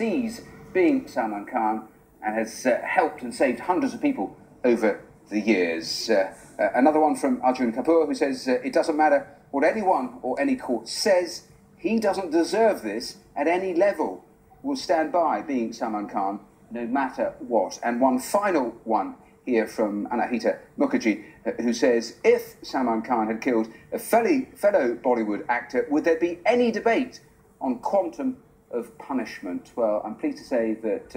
sees being Salman Khan and has helped and saved hundreds of people over the years. Another one from Arjun Kapoor, who says, it doesn't matter what anyone or any court says, he doesn't deserve this at any level. We'll stand by being Salman Khan no matter what. And one final one here from Anahita Mukherji, who says, if Salman Khan had killed a fellow Bollywood actor, would there be any debate on quantum of punishment? Well, I'm pleased to say that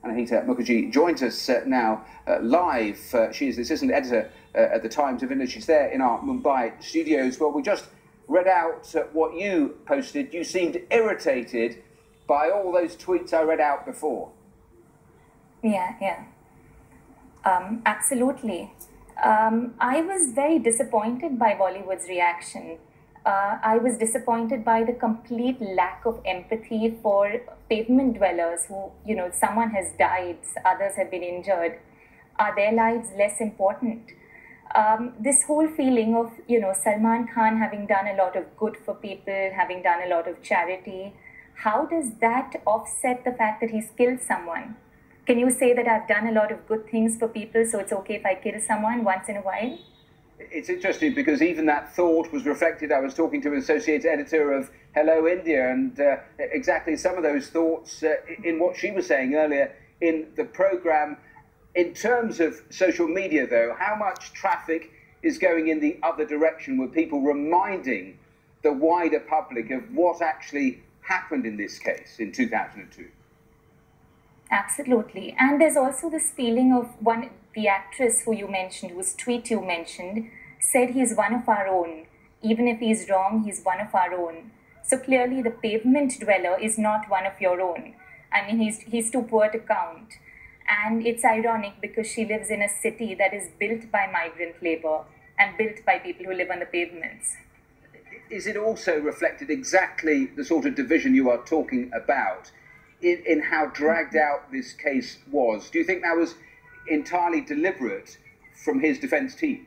Anahita Mukherji joins us now live. She is the assistant editor at the Times of India. She's there in our Mumbai studios. Well, we just read out what you posted. You seemed irritated by all those tweets I read out before. Yeah. Absolutely. I was very disappointed by Bollywood's reaction. I was disappointed by the complete lack of empathy for pavement dwellers who, someone has died, others have been injured. Are their lives less important? This whole feeling of, Salman Khan having done a lot of good for people, having done a lot of charity, how does that offset the fact that he's killed someone? Can you say that I've done a lot of good things for people, so it's okay if I kill someone once in a while? It's interesting because even that thought was reflected. I was talking to an associate editor of Hello India, and exactly some of those thoughts in what she was saying earlier in the programme. In terms of social media, though, how much traffic is going in the other direction with people reminding the wider public of what actually happened in this case in 2002? Absolutely. And there's also this feeling of the actress who you mentioned, whose tweet you mentioned, said he's one of our own. Even if he's wrong, he's one of our own. So clearly the pavement dweller is not one of your own. I mean, he's too poor to count. And it's ironic because she lives in a city that is built by migrant labor and built by people who live on the pavements. Is it also reflected exactly the sort of division you are talking about in how dragged out this case was? Do you think that was entirely deliberate from his defence team?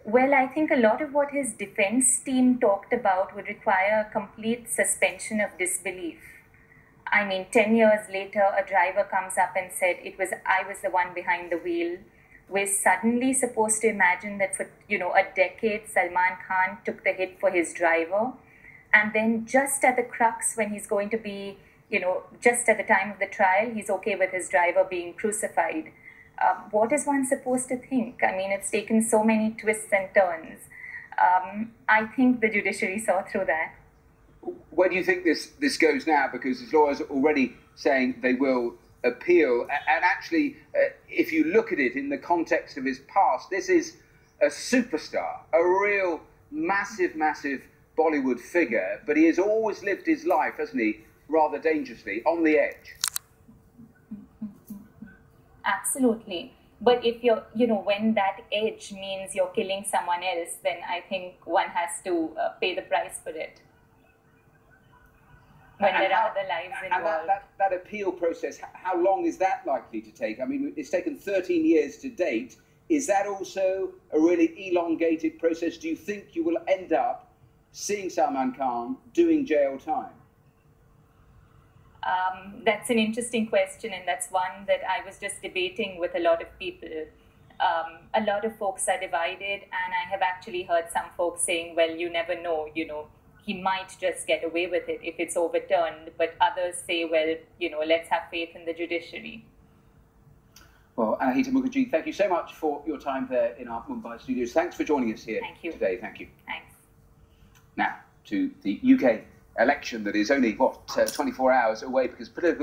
Well, I think a lot of what his defence team talked about would require a complete suspension of disbelief. I mean, 10 years later, a driver comes up and said, I was the one behind the wheel. We're suddenly supposed to imagine that for, a decade, Salman Khan took the hit for his driver. And then just at the crux, when he's going to be, just at the time of the trial, he's okay with his driver being crucified. What is one supposed to think? I mean, it's taken so many twists and turns. I think the judiciary saw through that. Where do you think this goes now? Because his lawyers are already saying they will appeal. And actually, if you look at it in the context of his past, this is a superstar, a real massive Bollywood figure, but he has always lived his life, hasn't he, rather dangerously, on the edge. Absolutely. But if you're, when that edge means you're killing someone else, then I think one has to pay the price for it. When there are other lives involved. And that appeal process, how long is that likely to take? I mean, it's taken 13 years to date. Is that also a really elongated process? Do you think you will end up seeing Salman Khan doing jail time? That's an interesting question, and that's one that I was just debating with a lot of people. A lot of folks are divided, and I have actually heard some folks saying, well, you never know, he might just get away with it if it's overturned. But others say, well, let's have faith in the judiciary. Well, Anahita Mukherji, thank you so much for your time there in our Mumbai studios. Thanks for joining us here today. Thank you. Thanks. Now, to the UK election that is only, 24 hours away, because political